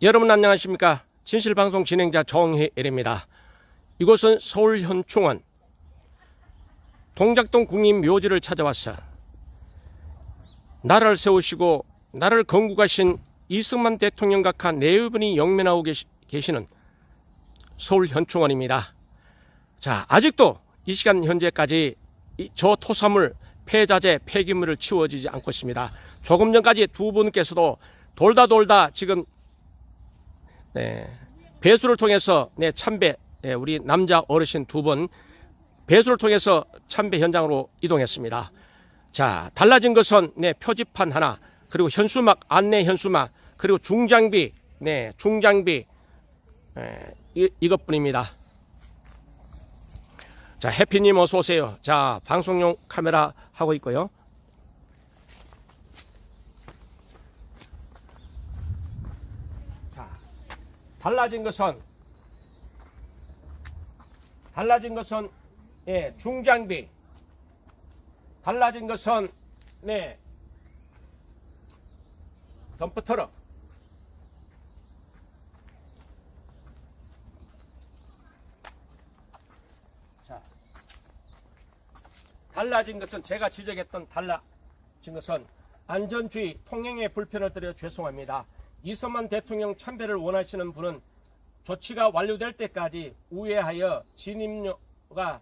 여러분 안녕하십니까? 진실방송 진행자 정혜일입니다. 이곳은 서울 현충원 동작동 국립묘지를 찾아왔어. 나라를 세우시고 나라를 건국하신 이승만 대통령 각하 네 분이 영면하고 계시는 서울 현충원입니다. 자, 아직도 이 시간 현재까지 저 토사물, 폐자재, 폐기물을 치워지지 않고 있습니다. 조금 전까지 두 분께서도 돌다 지금 배수를 통해서 참배, 우리 남자 어르신 두 분 배수를 통해서 참배 현장으로 이동했습니다. 자, 달라진 것은 표지판 하나, 그리고 현수막, 안내 현수막, 그리고 중장비, 중장비 이것뿐입니다. 자, 해피님 어서 오세요. 자, 방송용 카메라 하고 있고요. 자, 달라진 것은 중장비, 달라진 것은 덤프트럭, 자, 달라진 것은 제가 지적했던 달라진 것은 안전주의, 통행에 불편을 드려 죄송합니다. 이승만 대통령 참배를 원하시는 분은 조치가 완료될 때까지 우회하여 진입료가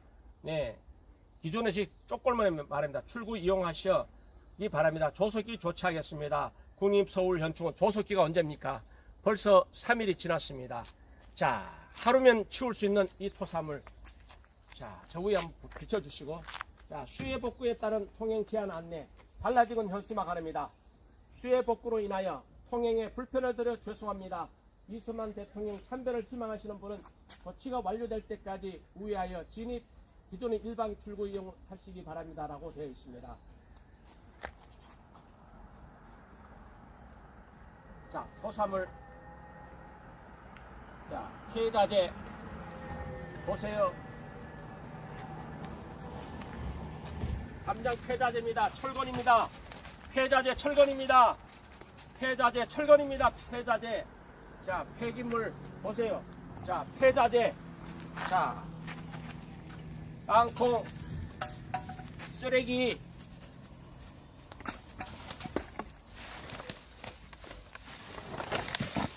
기존의 쪽골만 말입니다. 출구 이용하시기 바랍니다. 조속히 조치하겠습니다. 국립서울현충원 조속기가 언제입니까? 벌써 3일이 지났습니다. 자, 하루면 치울 수 있는 이 토사물, 자, 저 위에 한번 비춰주시고, 자, 수해 복구에 따른 통행 제한 안내, 달라진 건 현수막 하나입니다. 수해 복구로 인하여 통행에 불편을 드려 죄송합니다. 이승만 대통령 참배를 희망하시는 분은 조치가 완료될 때까지 우회하여 진입 기존의 일방 출구 이용하시기 바랍니다. 라고 되어 있습니다. 자, 토사물, 자, 폐자재 보세요. 담장 폐자재입니다. 철건입니다. 폐자재 철건입니다. 폐자재 철건입니다. 폐자재. 자, 폐기물 보세요. 자, 폐자재. 자, 땅콩, 쓰레기,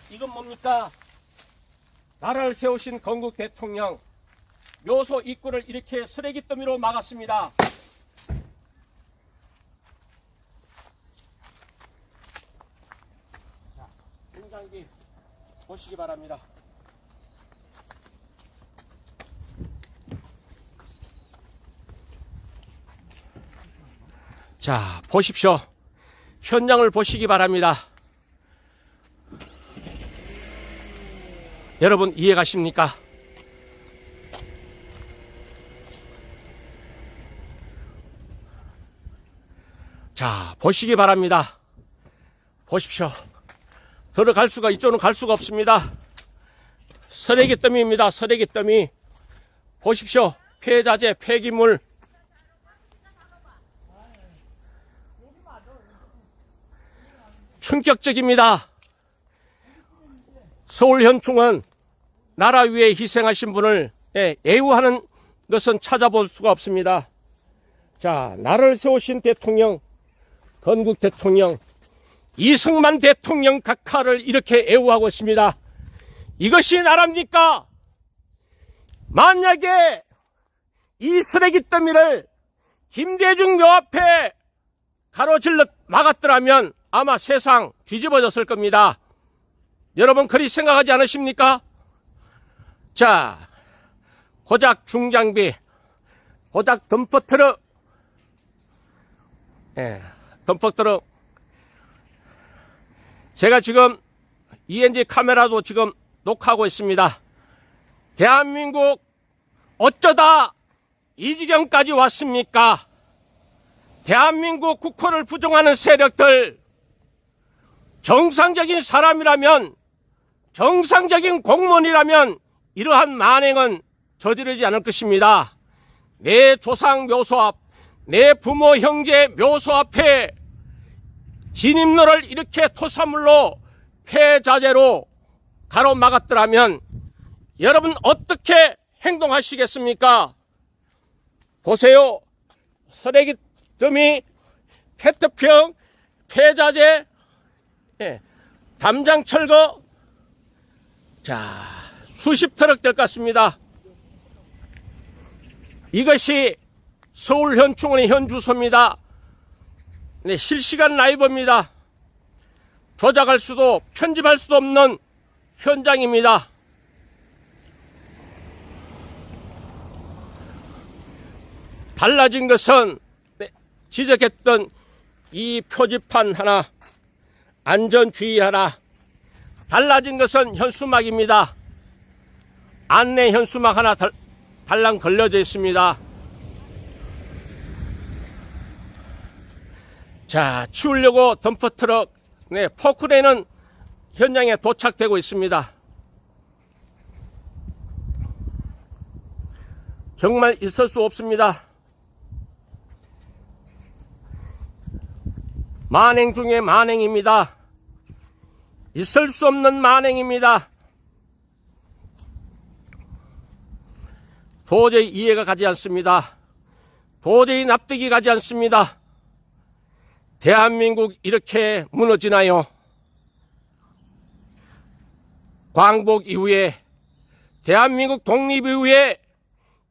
이건 뭡니까? 나라를 세우신 건국 대통령 묘소 입구를 이렇게 쓰레기 더미로 막았습니다. 자, 중장비 보시기 바랍니다. 자, 보십시오. 현장을 보시기 바랍니다. 여러분 이해가십니까? 자, 보시기 바랍니다. 보십시오. 들어갈 수가, 이쪽은 갈 수가 없습니다. 쓰레기 더미입니다. 쓰레기 더미. 보십시오. 폐자재, 폐기물. 충격적입니다. 서울현충원 나라 위에 희생하신 분을 애우하는 것은 찾아볼 수가 없습니다. 자, 나라를 세우신 대통령, 건국 대통령 이승만 대통령 각하를 이렇게 애우하고 있습니다. 이것이 나라입니까? 만약에 이 쓰레기 더미를 김대중 묘 앞에 가로질러 막았더라면 아마 세상 뒤집어졌을 겁니다. 여러분 그리 생각하지 않으십니까? 자, 고작 중장비, 고작 덤프트럭, 덤프트럭. 제가 지금 ENG 카메라도 지금 녹화하고 있습니다. 대한민국 어쩌다 이 지경까지 왔습니까? 대한민국 국호를 부정하는 세력들, 정상적인 사람이라면, 정상적인 공무원이라면 이러한 만행은 저지르지 않을 것입니다. 내 조상 묘소 앞, 내 부모 형제 묘소 앞에 진입로를 이렇게 토사물로 폐자재로 가로막았더라면 여러분 어떻게 행동하시겠습니까? 보세요. 쓰레기 더미, 페트병, 폐자재, 담장 철거, 자, 수십 트럭 될 것 같습니다. 이것이 서울현충원의 현 주소입니다. 네, 실시간 라이브입니다. 조작할 수도 편집할 수도 없는 현장입니다. 달라진 것은 지적했던 이 표지판 하나, 안전주의 하나, 달라진 것은 현수막입니다. 안내 현수막 하나 달랑 걸려져 있습니다. 자, 치우려고 덤퍼트럭, 포크레인은 현장에 도착되고 있습니다. 정말 있을 수 없습니다. 만행 중에 만행입니다. 있을 수 없는 만행입니다. 도저히 이해가 가지 않습니다. 도저히 납득이 가지 않습니다. 대한민국 이렇게 무너지나요? 광복 이후에, 대한민국 독립 이후에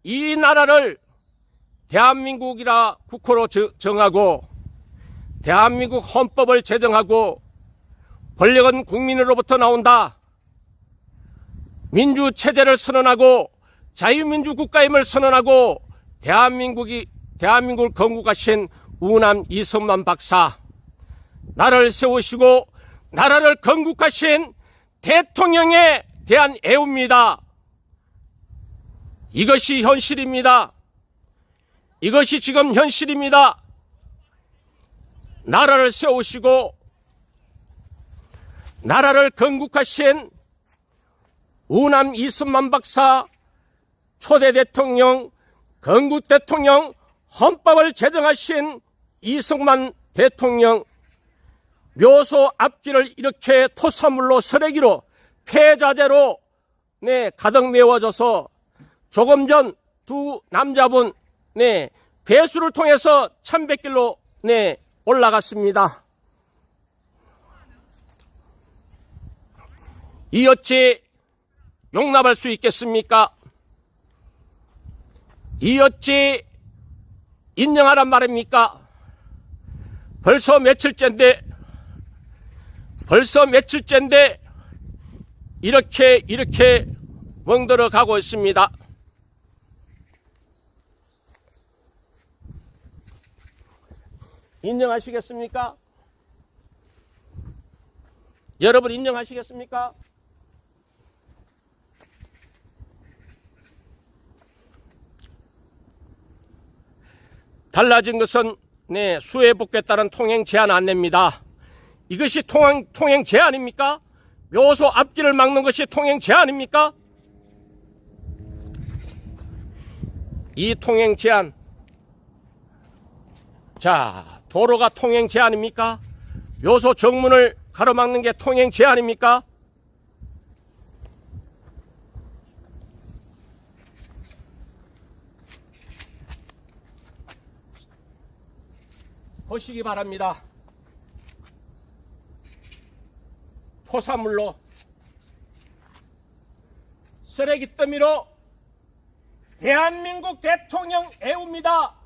이 나라를 대한민국이라 국호로 정하고 대한민국 헌법을 제정하고 권력은 국민으로부터 나온다. 민주체제를 선언하고 자유민주 국가임을 선언하고 대한민국을 건국하신 우남 이승만 박사, 나라를 세우시고 나라를 건국하신 대통령에 대한 애우입니다. 이것이 현실입니다. 이것이 지금 현실입니다. 나라를 세우시고 나라를 건국하신 우남 이승만 박사, 초대 대통령, 건국 대통령, 헌법을 제정하신 이승만 대통령, 묘소 앞길을 이렇게 토사물로 쓰레기로 폐자재로 가득 메워져서 조금 전 두 남자분 배수를 통해서 1100길로 올라갔습니다. 이 어찌 용납할 수 있겠습니까? 이 어찌 인정하란 말입니까? 벌써 며칠째인데 이렇게 멍들어 가고 있습니다. 인정하시겠습니까? 여러분 인정하시겠습니까? 달라진 것은 수해복구에 따른 통행 제한 안내입니다. 이것이 통행 제한입니까? 묘소 앞길을 막는 것이 통행 제한입니까? 이 통행 제한, 자, 도로가 통행 제한입니까? 묘소 정문을 가로막는 게 통행 제한입니까? 보시기 바랍니다. 토사물로, 쓰레기 더미로 대한민국 대통령 애웁니다.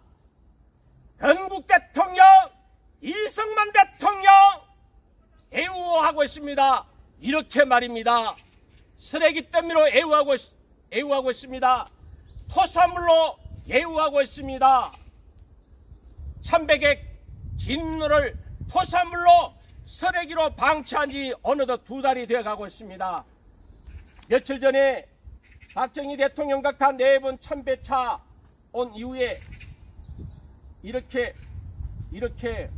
건국 대통령, 이승만 대통령 애우하고 있습니다. 이렇게 말입니다. 쓰레기 더미로 애우하고 있습니다. 토사물로 애우하고 있습니다. 1100의 진로를 토사물로 쓰레기로 방치한 지 어느덧 2달이 되어가고 있습니다. 며칠 전에 박정희 대통령 각하 4번 천배차 온 이후에 이렇게 이렇게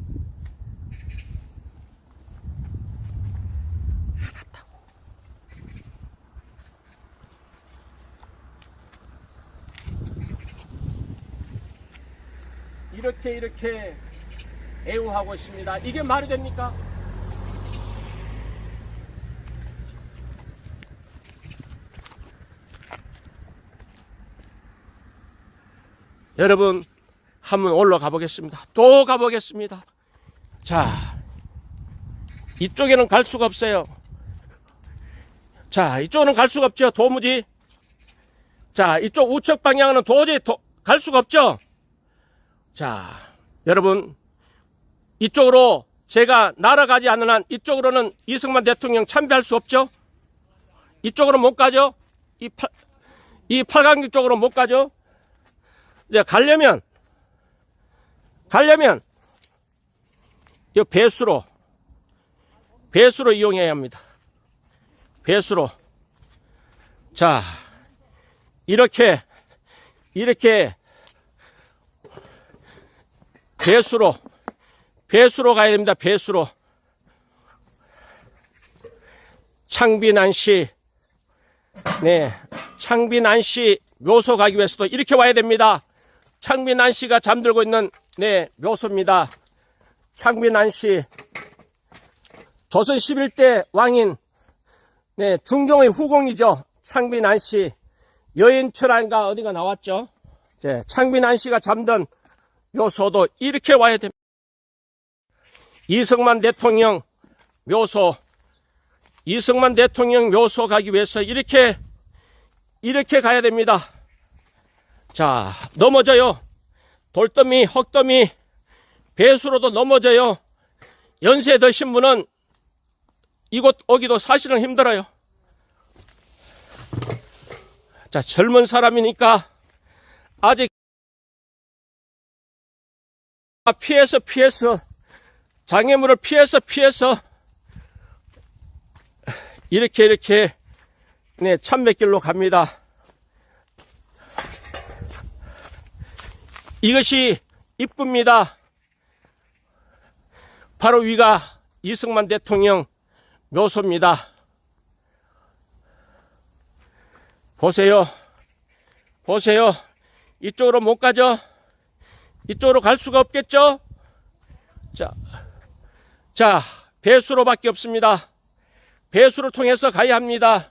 애우하고 있습니다. 이게 말이 됩니까? 여러분, 한번 올라가 보겠습니다. 또 가보겠습니다. 자, 이쪽에는 갈 수가 없어요. 자, 이쪽은 갈 수가 없죠. 도무지. 자, 이쪽 우측 방향은 도저히 갈 수가 없죠. 자, 여러분, 이쪽으로 제가 날아가지 않는 한 이쪽으로는 이승만 대통령 참배할 수 없죠. 이쪽으로 못 가죠. 이 팔강교 쪽으로 못 가죠. 이제 가려면 이 배수로 이용해야 합니다. 배수로. 자, 이렇게 배수로 가야 됩니다. 배수로. 창빈안씨, 네, 창빈안씨 묘소 가기 위해서도 이렇게 와야 됩니다. 창빈안씨가 잠들고 있는, 네, 묘소입니다. 창빈안씨, 조선 11대 왕인, 네, 중종의 후궁이죠. 창빈안씨, 여인철안가 어디가 나왔죠. 네, 창빈안씨가 잠든 묘소도 이렇게 와야 됩니다. 이승만 대통령 묘소, 이승만 대통령 묘소 가기 위해서 이렇게 가야 됩니다. 자, 넘어져요. 돌더미, 흙더미, 배수로도 넘어져요. 연세 드신 분은 이곳 오기도 사실은 힘들어요. 자, 젊은 사람이니까 아직 피해서 장애물을 피해서 이렇게 네, 참배길로 갑니다. 이것이 입구입니다. 바로 위가 이승만 대통령 묘소입니다. 보세요. 이쪽으로 못 가죠? 이쪽으로 갈 수가 없겠죠? 자, 배수로밖에 없습니다. 배수를 통해서 가야 합니다.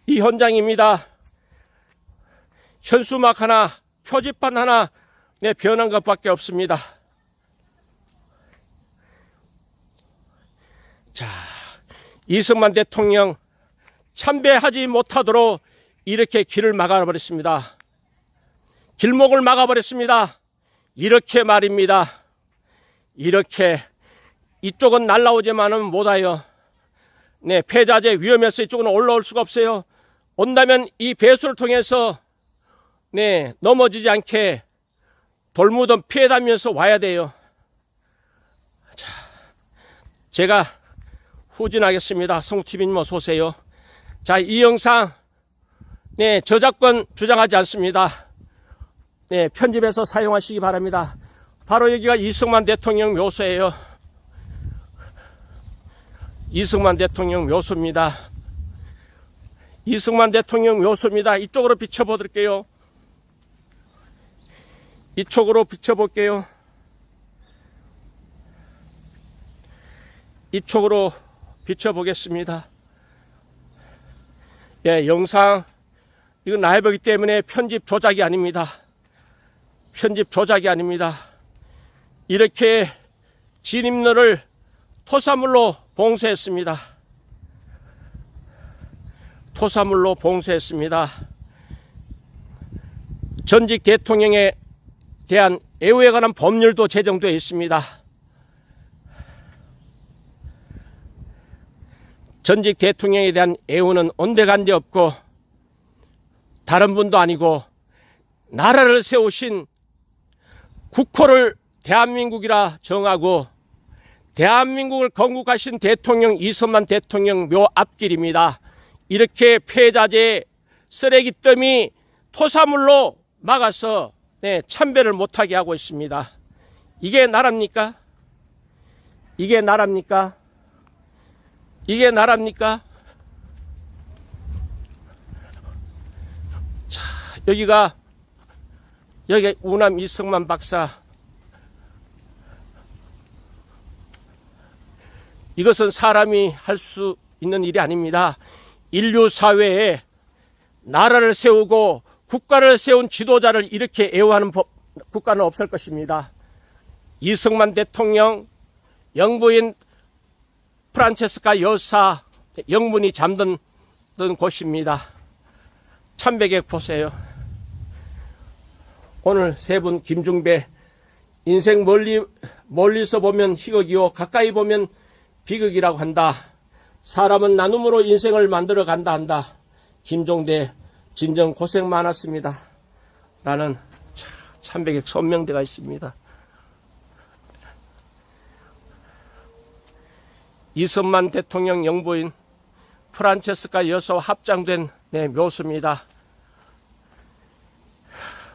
이 현장입니다. 현수막 하나, 표지판 하나, 네, 변한 것밖에 없습니다. 자, 이승만 대통령 참배하지 못하도록 이렇게 길을 막아버렸습니다. 길목을 막아버렸습니다. 이렇게 말입니다. 이렇게 이쪽은 날라오지만은 못와요. 네, 폐자재 위험해서 이쪽은 올라올 수가 없어요. 온다면 이 배수를 통해서 네, 넘어지지 않게 돌무덤 피해다면서 와야 돼요. 자, 제가 후진하겠습니다. 성TV님 어서 오세요. 자, 이 영상 네, 저작권 주장하지 않습니다. 네, 편집해서 사용하시기 바랍니다. 바로 여기가 이승만 대통령 묘소예요. 이승만 대통령 묘소입니다. 이승만 대통령 묘소입니다. 이쪽으로 비춰보드릴게요. 이쪽으로 비춰볼게요. 이쪽으로 비춰보겠습니다. 예, 영상 이건 라이브이기 때문에 편집 조작이 아닙니다. 편집 조작이 아닙니다. 이렇게 진입로를 토사물로 봉쇄했습니다. 토사물로 봉쇄했습니다. 전직 대통령에 대한 애호에 관한 법률도 제정되어 있습니다. 전직 대통령에 대한 애호는 온데간데 없고 다른 분도 아니고 나라를 세우신 국호를 대한민국이라 정하고 대한민국을 건국하신 대통령 이승만 대통령 묘 앞길입니다. 이렇게 폐자재 쓰레기 더미 토사물로 막아서 네, 참배를 못하게 하고 있습니다. 이게 나라입니까? 이게 나라입니까? 이게 나라입니까? 자, 여기가 우남 이승만 박사. 이것은 사람이 할 수 있는 일이 아닙니다. 인류 사회에 나라를 세우고 국가를 세운 지도자를 이렇게 애호하는 국가는 없을 것입니다. 이승만 대통령, 영부인 프란체스카 여사 영문이 잠든 곳입니다. 참배객 보세요. 오늘 세 분 김중배, 인생 멀리서 보면 희극이요 가까이 보면 비극이라고 한다. 사람은 나눔으로 인생을 만들어 간다 한다. 김종대, 진정 고생 많았습니다. 라는 참배객 선명대가 있습니다. 이승만 대통령 영부인 프란체스카 여사와 합장된 묘수입니다.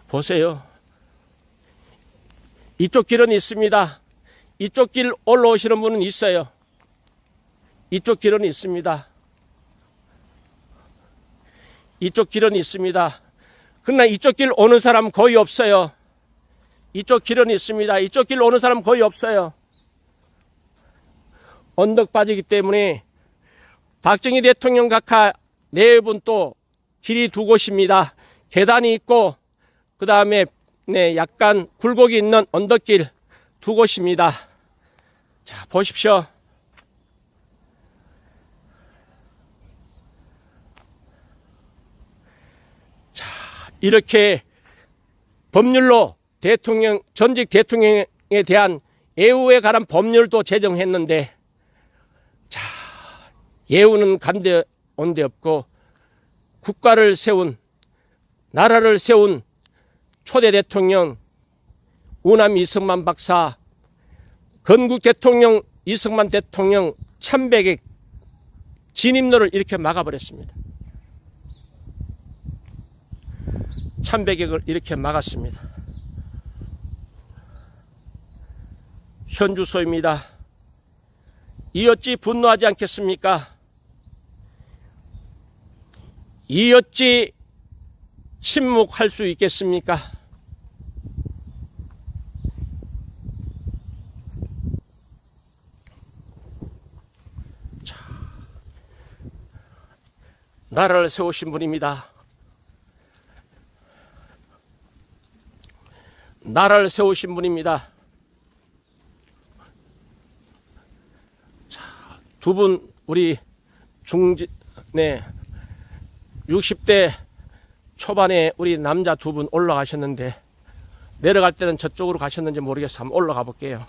보세요. 이쪽 길은 있습니다. 이쪽 길 올라오시는 분은 있어요. 이쪽 길은 있습니다. 이쪽 길은 있습니다. 그러나 이쪽 길 오는 사람 거의 없어요. 이쪽 길은 있습니다. 이쪽 길 오는 사람 거의 없어요. 언덕 빠지기 때문에 박정희 대통령 각하 네 분 또 길이 두 곳입니다. 계단이 있고 그 다음에 약간 굴곡이 있는 언덕길 두 곳입니다. 자, 보십시오. 자, 이렇게 법률로 전직 대통령에 대한 애우에 관한 법률도 제정했는데, 자, 예우는 간데 온데 없고 국가를 세운, 나라를 세운 초대 대통령 우남 이승만 박사, 건국 대통령 이승만 대통령 참배객 진입로를 이렇게 막아버렸습니다. 참배객을 이렇게 막았습니다. 현주소입니다. 이 어찌 분노하지 않겠습니까? 이 어찌 침묵할 수 있겠습니까? 자, 나라를 세우신 분입니다. 나라를 세우신 분입니다. 자, 두 분 우리 60대 초반에 우리 남자 두 분 올라가셨는데, 내려갈 때는 저쪽으로 가셨는지 모르겠어. 한번 올라가 볼게요.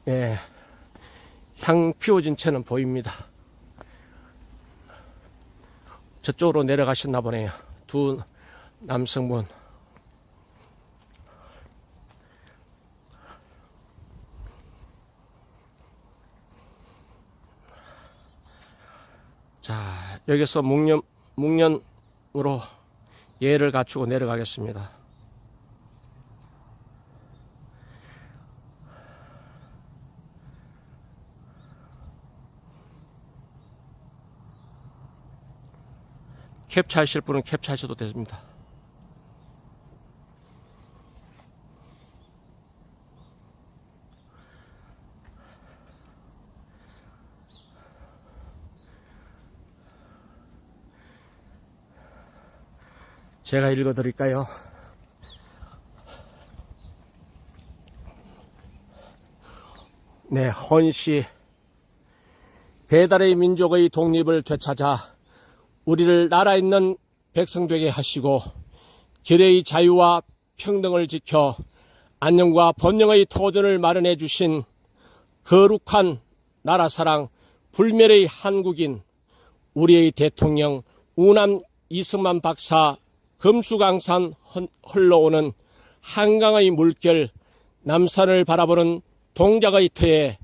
예, 향 피워진 채는 보입니다. 저쪽으로 내려가셨나 보네요. 두 남성분. 자, 여기서 묵년으로 예를 갖추고 내려가겠습니다. 캡처하실 분은 캡처하셔도 됩니다. 제가 읽어드릴까요? 네, 헌시. 배달의 민족의 독립을 되찾아 우리를 나라 있는 백성 되게 하시고, 결의의 자유와 평등을 지켜 안녕과 번영의 터전을 마련해 주신 거룩한 나라사랑 불멸의 한국인 우리의 대통령 우남 이승만 박사 금수강산 흘러오는 한강의 물결 남산을 바라보는 동작의 터에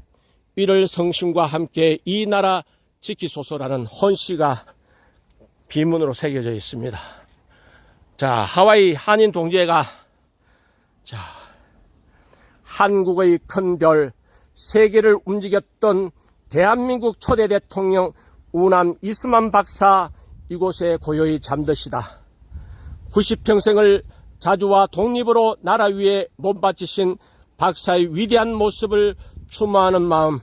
위를 성심과 함께 이 나라 지키소서라는 헌시가 비문으로 새겨져 있습니다. 자, 하와이 한인 동지회가 한국의 큰 별 세계를 움직였던 대한민국 초대 대통령 우남 이승만 박사 이곳에 고요히 잠드시다. 90평생을 자주와 독립으로 나라 위에 몸바치신 박사의 위대한 모습을 추모하는 마음,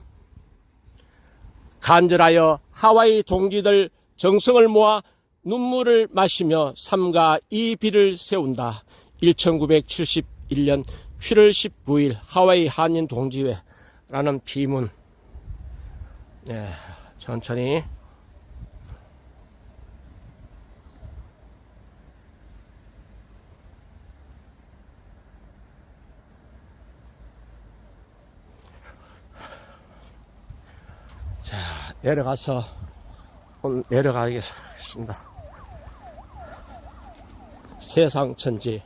간절하여 하와이 동지들 정성을 모아 눈물을 마시며 삼가 이 비를 세운다. 1971년 7월 19일 하와이 한인 동지회라는 비문. 네, 천천히. 자, 내려가서 내려가겠습니다. 세상천지.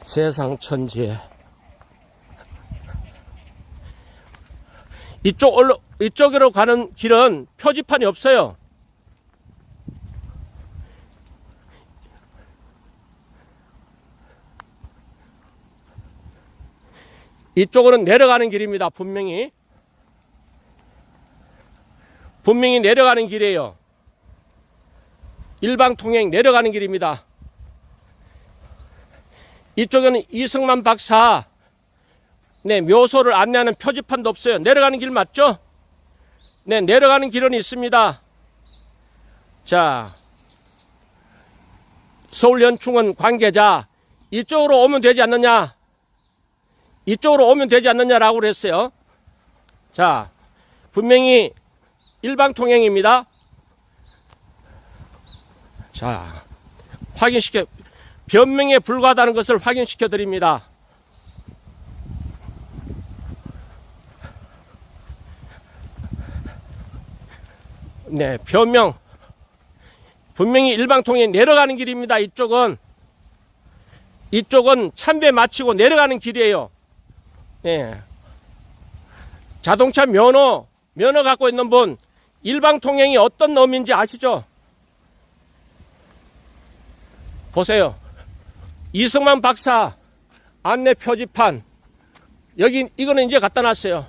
세상천지에 이쪽으로 가는 길은 표지판이 없어요. 이쪽으로는 내려가는 길입니다. 분명히 내려가는 길이에요. 일방통행 내려가는 길입니다. 이쪽에는 이승만 박사 묘소를 안내하는 표지판도 없어요. 내려가는 길 맞죠? 네, 내려가는 길은 있습니다. 자, 서울연충원 관계자 이쪽으로 오면 되지 않느냐? 이쪽으로 오면 되지 않느냐라고 그랬어요. 자, 분명히 일방통행입니다. 자, 변명에 불과하다는 것을 확인시켜 드립니다. 네, 변명. 분명히 일방통행 내려가는 길입니다. 이쪽은 참배 마치고 내려가는 길이에요. 네. 자동차 면허 갖고 있는 분, 일방통행이 어떤 놈인지 아시죠? 보세요. 이승만 박사 안내 표지판. 이거는 이제 갖다 놨어요.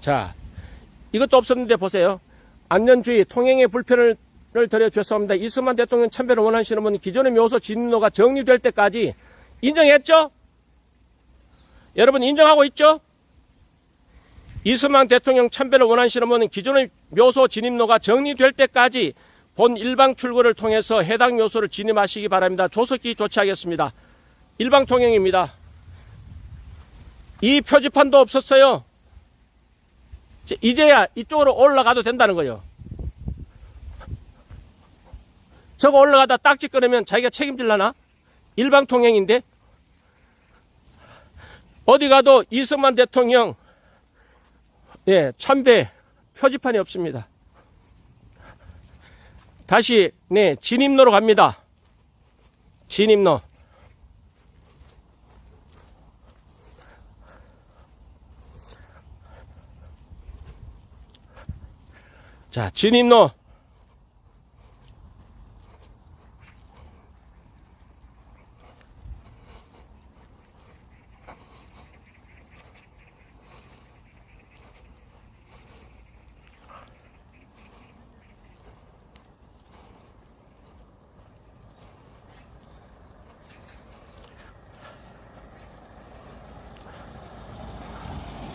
자, 이것도 없었는데 보세요. 안전주의, 통행의 불편을 드려 죄송합니다. 이승만 대통령 참배를 원하시는 분은 기존의 묘소 진입로가 정리될 때까지 인정했죠? 여러분 인정하고 있죠? 이승만 대통령 참배를 원하시는 분은 기존의 묘소 진입로가 정리될 때까지 본 일방 출구를 통해서 해당 묘소를 진입하시기 바랍니다. 조속히 조치하겠습니다. 일방 통행입니다. 이 표지판도 없었어요. 이제야 이쪽으로 올라가도 된다는 거예요. 저거 올라가다 딱지 끊으면 자기가 책임질라나? 일방통행인데? 어디 가도 이승만 대통령 참배 표지판이 없습니다. 다시 진입로로 갑니다. 진입로. 자, 진입로.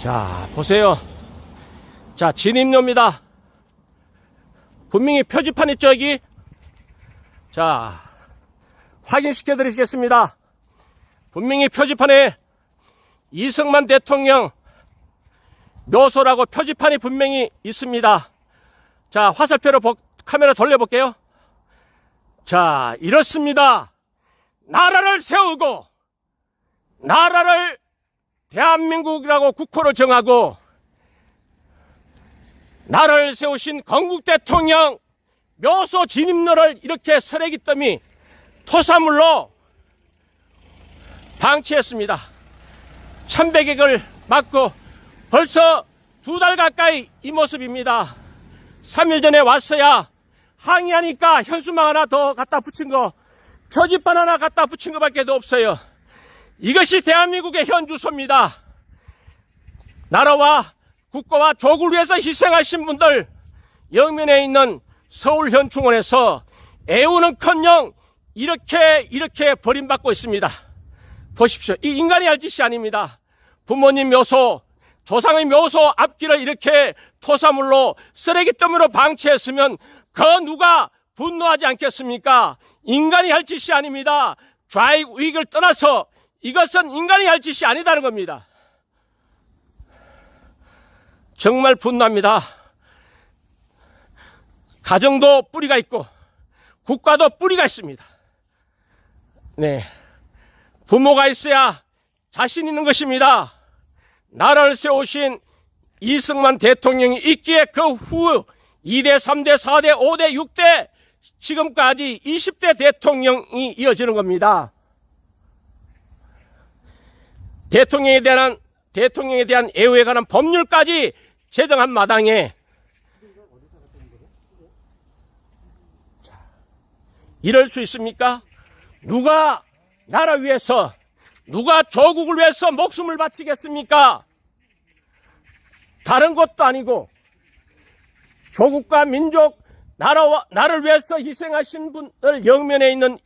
자, 보세요. 자, 진입로입니다. 분명히 표지판 있죠, 여기? 자, 확인시켜 드리겠습니다. 분명히 표지판에 이승만 대통령 묘소라고 표지판이 분명히 있습니다. 자, 화살표로 카메라 돌려볼게요. 자, 이렇습니다. 나라를 세우고, 나라를 대한민국이라고 국호를 정하고, 나라를 세우신 건국 대통령 묘소 진입로를 이렇게 쓰레기 더미 토사물로 방치했습니다. 참배객을 막고 벌써 2달 가까이 이 모습입니다. 3일 전에 왔어야 항의하니까 현수막 하나 더 갖다 붙인 거, 표지판 하나 갖다 붙인 것밖에 없어요. 이것이 대한민국의 현 주소입니다. 나라와 국가와 족을 위해서 희생하신 분들, 영면에 있는 서울 현충원에서 애우는커녕 이렇게 버림받고 있습니다. 보십시오. 이 인간이 할 짓이 아닙니다. 부모님 묘소, 조상의 묘소 앞길을 이렇게 토사물로 쓰레기더미로 방치했으면 그 누가 분노하지 않겠습니까? 인간이 할 짓이 아닙니다. 좌익 우익을 떠나서 이것은 인간이 할 짓이 아니다는 겁니다. 정말 분노합니다. 가정도 뿌리가 있고 국가도 뿌리가 있습니다. 네, 부모가 있어야 자신 있는 것입니다. 나라를 세우신 이승만 대통령이 있기에 그 후 2대, 3대, 4대, 5대, 6대 지금까지 20대 대통령이 이어지는 겁니다. 대통령에 대한 애호에 관한 법률까지 제정한 마당에 이럴 수 있습니까? 누가 나라 위해서, 누가 조국을 위해서 목숨을 바치겠습니까? 다른 것도 아니고 조국과 민족, 나를 위해서 희생하신 분들 영면에 있는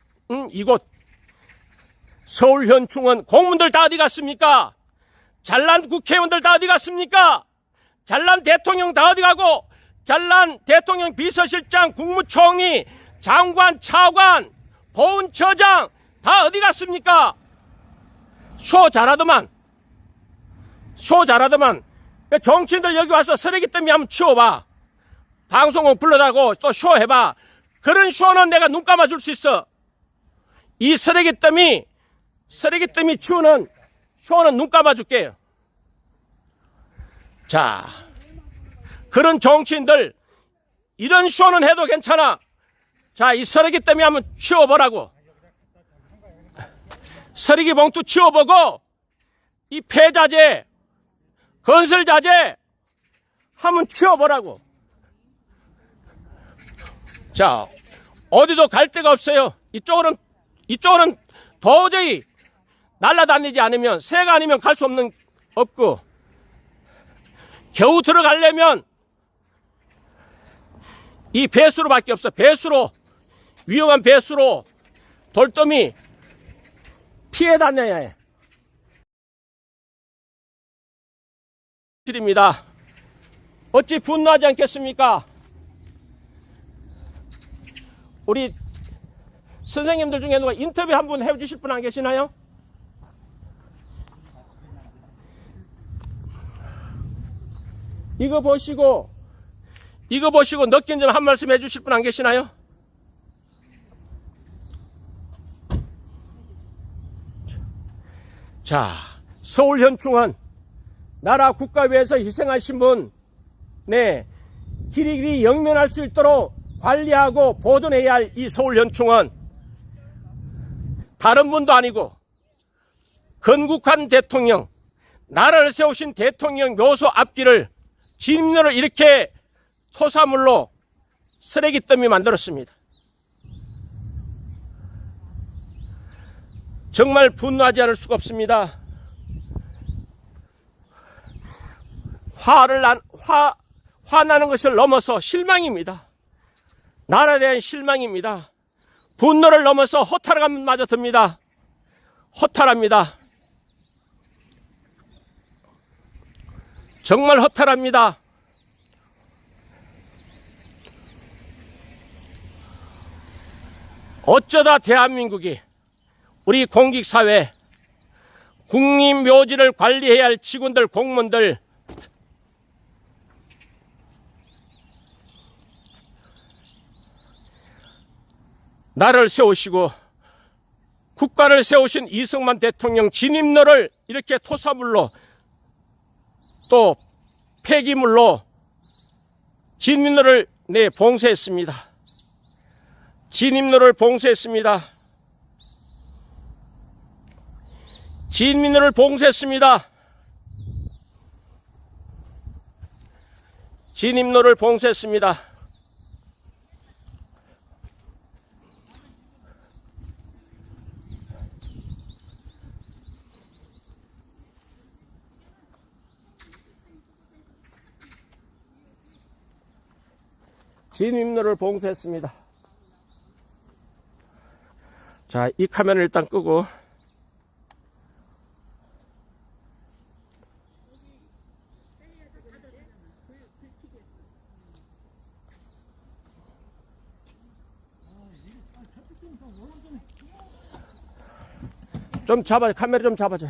이곳 서울 현충원 공무원들 다 어디 갔습니까? 잘난 국회의원들 다 어디 갔습니까? 잘난 대통령 다 어디 가고, 잘난 대통령 비서실장, 국무총리, 장관, 차관, 보훈처장 다 어디 갔습니까? 쇼 잘하더만. 정치인들 여기 와서 쓰레기 더미 한번 치워봐. 방송국 불러다고 또 쇼 해봐. 그런 쇼는 내가 눈 감아줄 수 있어. 이 쓰레기 더미 치우는 쇼는 눈 감아줄게요. 자, 그런 정치인들 이런 쇼는 해도 괜찮아. 자, 이 쓰레기 더미 한번 치워보라고. 쓰레기 봉투 치워보고 이 폐자재, 건설자재 한번 치워보라고. 자, 어디도 갈 데가 없어요. 이쪽으로는 도저히 날아다니지 않으면, 새가 아니면 갈 수 없고, 겨우 들어가려면 이 배수로밖에 없어. 배수로, 위험한 배수로 돌더미 피해 다녀야 해. 입니다. 어찌 분노하지 않겠습니까? 우리 선생님들 중에 누가 인터뷰 한번 해주실 분 안 계시나요? 이거 보시고 느낀 점 한 말씀 해주실 분 안 계시나요? 자, 서울 현충원 나라 국가 위해서 희생하신 분, 네, 길이 영면할 수 있도록 관리하고 보존해야 할 이 서울 현충원, 다른 분도 아니고 건국한 대통령, 나라를 세우신 대통령 묘소 앞길을 진입로를 이렇게 토사물로 쓰레기 더미 만들었습니다. 정말 분노하지 않을 수가 없습니다. 화나는 것을 넘어서 실망입니다. 나라에 대한 실망입니다. 분노를 넘어서 허탈감마저 듭니다. 허탈합니다. 정말 허탈합니다. 어쩌다 대한민국이, 우리 공직사회, 국립묘지를 관리해야 할 직원들, 공무원들, 나라를 세우시고 국가를 세우신 이승만 대통령 진입로를 이렇게 토사물로 또 폐기물로 진입로를 봉쇄했습니다. 진입로를 봉쇄했습니다. 진입로를 봉쇄했습니다. 진입로를 봉쇄했습니다. 진입로를 봉쇄했습니다. 자, 이 카메라를 일단 끄고 좀 잡아줘. 카메라 좀 잡아줘.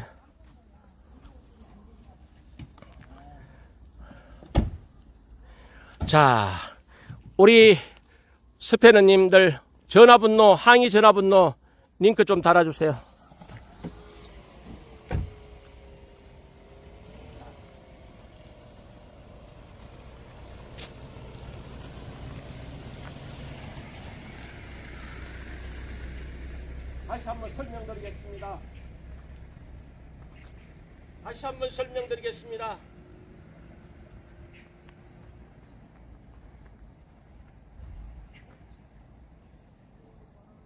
자, 우리 스패너님들 전화번호, 항의 전화번호 링크 좀 달아주세요. 다시 한번 설명드리겠습니다. 다시 한번 설명드리겠습니다.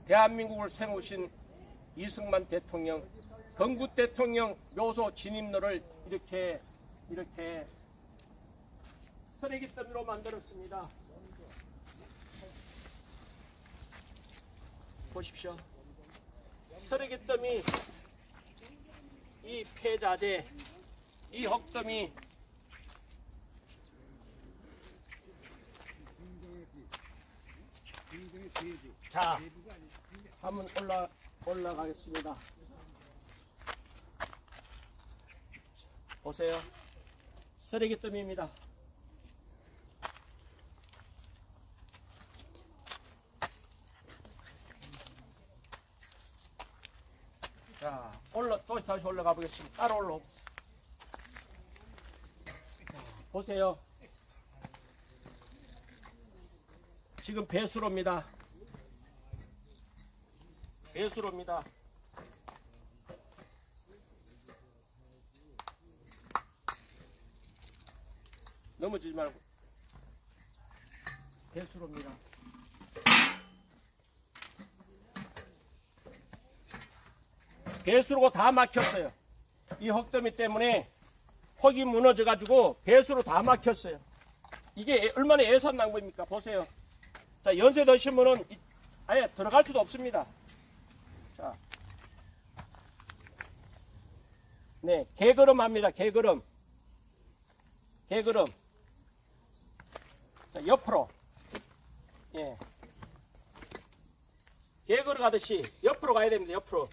대한민국을 세우신 이승만 대통령, 건국 대통령 묘소 진입로를 이렇게 쓰레기 더미로 만들었습니다. 보십시오. 쓰레기 더미, 이 폐자재, 이 흙더미, 자, 한번 올라가겠습니다. 보세요. 쓰레기 더미입니다. 자, 또 다시 올라가 보겠습니다. 따로 올라오세요. 보세요. 지금 배수로입니다. 배수로입니다. 넘어지지 말고. 배수로입니다. 배수로가 다 막혔어요. 이 흙더미 때문에 흙이 무너져 가지고 배수로 다 막혔어요. 이게 얼마나 예산 낭비입니까? 보세요. 자, 연세 드신 분은 아예 들어갈 수도 없습니다. 자, 네, 개걸음 합니다. 개걸음. 자, 옆으로. 예. 개걸음 가듯이 옆으로 가야 됩니다. 옆으로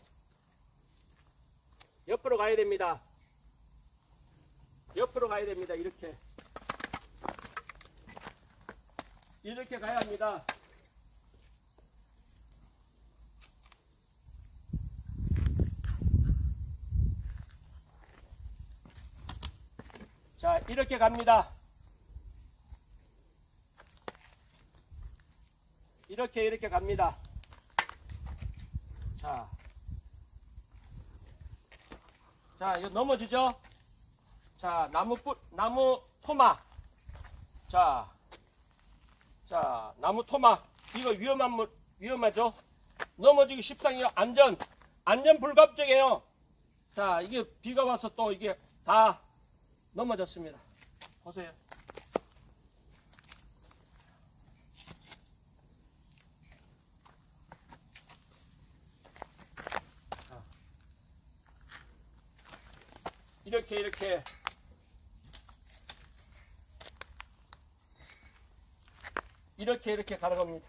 가야 됩니다. 옆으로 가야 됩니다. 이렇게 가야 합니다. 자, 이렇게 갑니다. 이렇게 갑니다. 자, 이거 넘어지죠? 자, 나무 토막. 자, 나무 토막. 이거 위험하죠? 넘어지기 십상이요. 안전 불갑적이에요. 자, 이게 비가 와서 또 이게 다 넘어졌습니다. 보세요. 이렇게 가는 겁니다.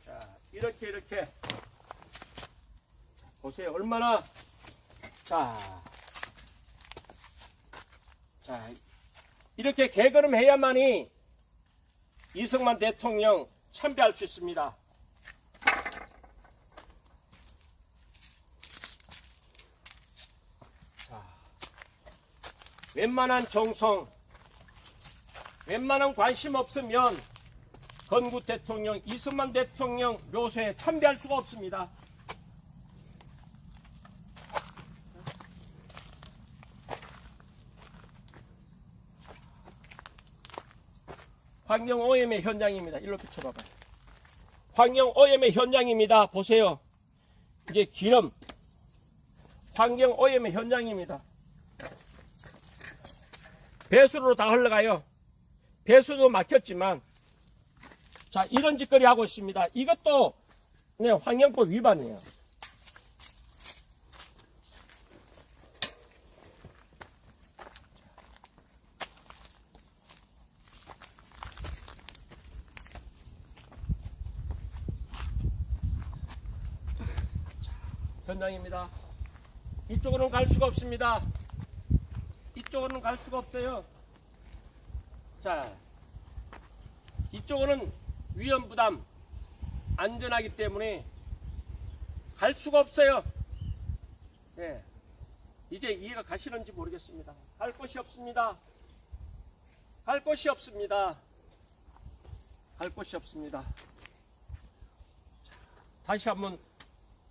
자, 이렇게 보세요. 얼마나 자, 이렇게 개걸음해야만이 이승만 대통령 참배할 수 있습니다. 자, 웬만한 정성, 웬만한 관심 없으면 건국 대통령, 이승만 대통령 묘소에 참배할 수가 없습니다. 환경오염의 현장입니다. 일로 비춰봐봐요. 환경오염의 현장입니다. 보세요. 이게 기름. 환경오염의 현장입니다. 배수로로 다 흘러가요. 배수도 막혔지만, 자, 이런 짓거리 하고 있습니다. 이것도 네, 환경법 위반이에요. 현장입니다. 이쪽으로는 갈 수가 없습니다. 이쪽으로는 갈 수가 없어요. 자, 이쪽으로는 위험 부담 안전하기 때문에 갈 수가 없어요. 네. 이제 이해가 가시는지 모르겠습니다. 갈 곳이 없습니다. 갈 곳이 없습니다. 갈 곳이 없습니다.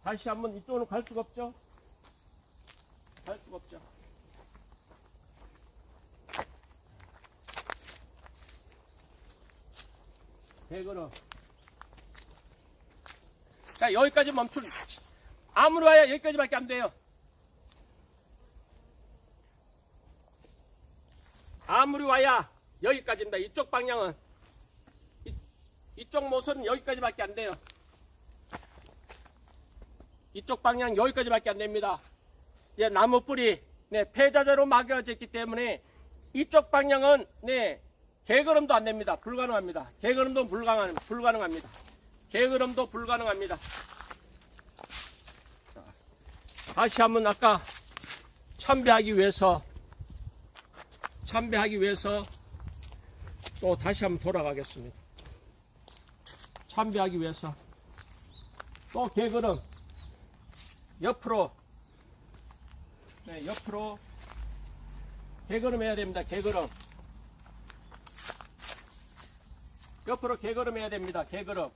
다시 한번 이쪽으로 갈 수가 없죠? 갈 수가 없죠. 대거로. 자, 여기까지 멈출. 아무리 와야 여기까지밖에 안 돼요. 아무리 와야 여기까지입니다. 이쪽 방향은. 이쪽 모선은 여기까지밖에 안 돼요. 이쪽 방향 여기까지밖에 안 됩니다. 이제 나무 뿌리, 네, 폐자재로 막여졌기 때문에 이쪽 방향은, 네, 개걸음도 안 됩니다. 불가능합니다. 개걸음도 불가능합니다. 개걸음도 불가능합니다. 자, 다시 한번 아까 참배하기 위해서 또 다시 한번 돌아가겠습니다. 참배하기 위해서 또 개걸음 옆으로, 네, 옆으로 개걸음 해야 됩니다. 개걸음. 옆으로 개걸음 해야 됩니다. 개걸음.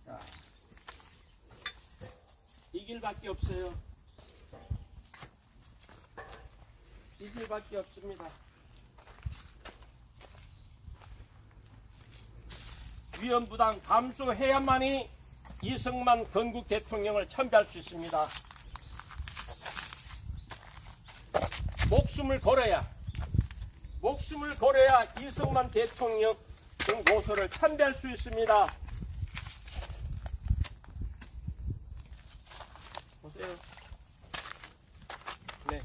자, 이 길밖에 없어요. 이 길밖에 없습니다. 위험부담 감수해야만이 이승만 건국 대통령을 참배할 수 있습니다. 목숨을 걸어야 이승만 대통령 모소를 참배할 수 있습니다. 보세요. 네.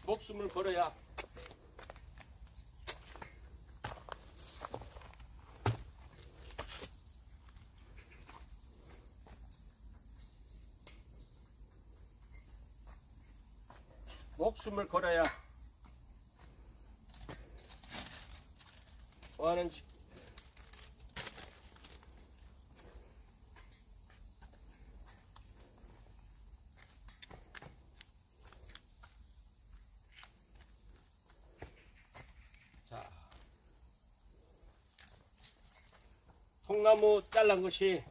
목숨을 걸어야 뭐 하는지. 자, 통나무 잘란 것이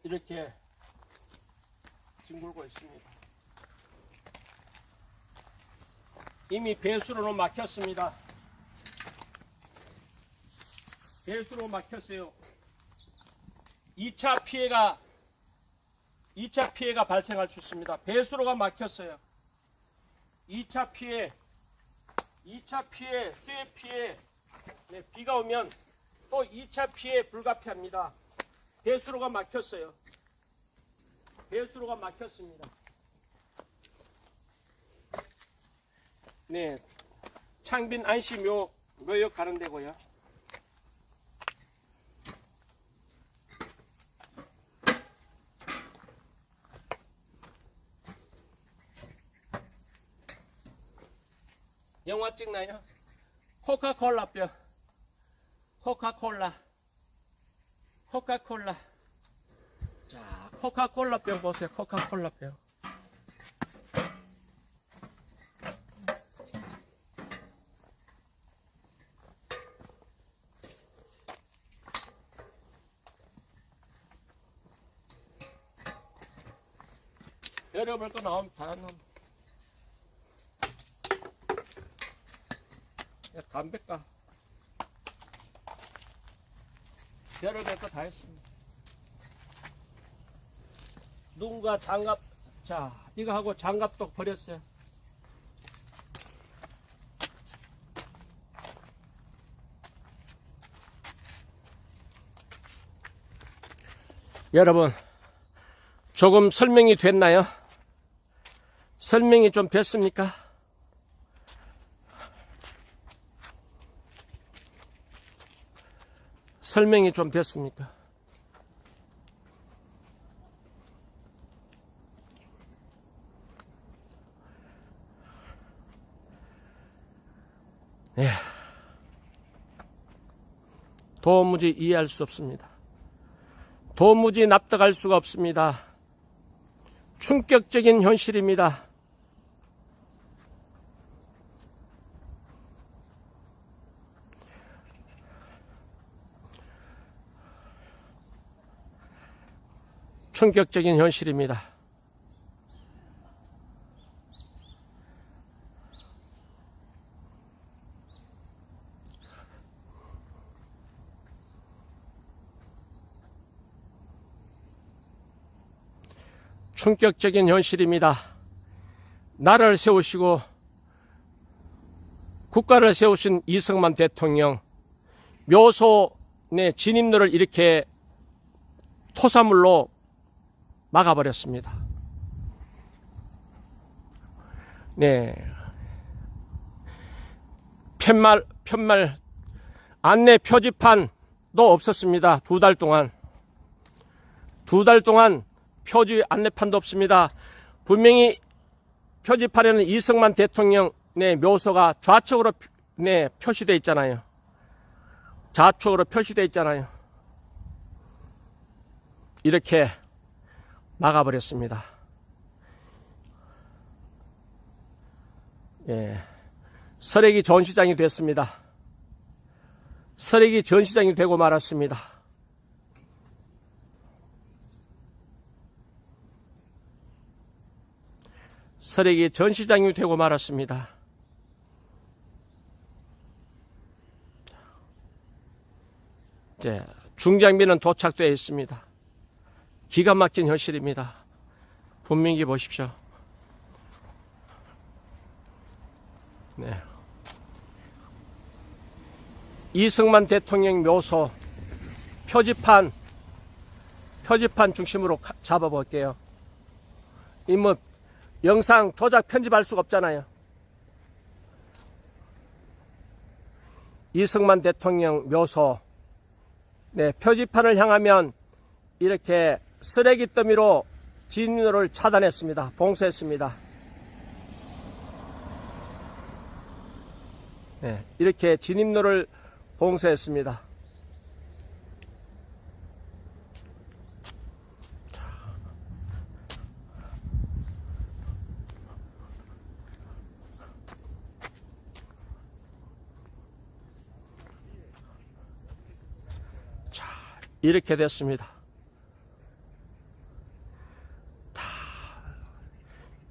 이렇게 뒹굴고 있습니다. 이미 배수로는 막혔습니다. 배수로 막혔어요. 2차 피해가 발생할 수 있습니다. 배수로가 막혔어요. 2차 피해, 수해 피해, 네, 비가 오면 또 2차 피해 불가피합니다. 배수로가 막혔어요. 배수로가 막혔습니다. 네, 창빈 안시묘역 가는 데고요. 영화 찍나요? 코카콜라뼈. 코카콜라. 자, 코카콜라뼈 보세요. 코카콜라뼈. 열어볼 거 나오면 다 넣어. 담배가 열어볼 거 다 했습니다. 누군가 장갑, 자, 이거 하고 장갑도 버렸어요. 여러분, 조금 설명이 됐나요? 설명이 좀 됐습니까? 설명이 좀 됐습니까? 예. 도무지 이해할 수 없습니다. 도무지 납득할 수가 없습니다. 충격적인 현실입니다. 충격적인 현실입니다. 충격적인 현실입니다. 나라를 세우시고 국가를 세우신 이승만 대통령 묘소 내 진입로를 이렇게 토사물로 막아버렸습니다. 네. 편말 안내 표지판도 없었습니다. 2달 동안. 2달 동안 표지 안내판도 없습니다. 분명히 표지판에는 이승만 대통령 묘소가 좌측으로 표시되어 있잖아요. 좌측으로 표시되어 있잖아요. 이렇게 막아버렸습니다. 예. 서래기 전시장이 됐습니다. 서래기 전시장이 되고 말았습니다. 서래기 전시장이 되고 말았습니다. 네, 중장비는 도착되어 있습니다. 기가 막힌 현실입니다. 분명히 보십시오. 네. 이승만 대통령 묘소 표지판 중심으로 잡아볼게요. 이 뭐 영상 도작 편집할 수가 없잖아요. 이승만 대통령 묘소 표지판을 향하면 이렇게 쓰레기 더미로 진로를 차단했습니다. 봉쇄했습니다. 네, 이렇게 진입로를 봉쇄했습니다. 자, 이렇게 됐습니다. 다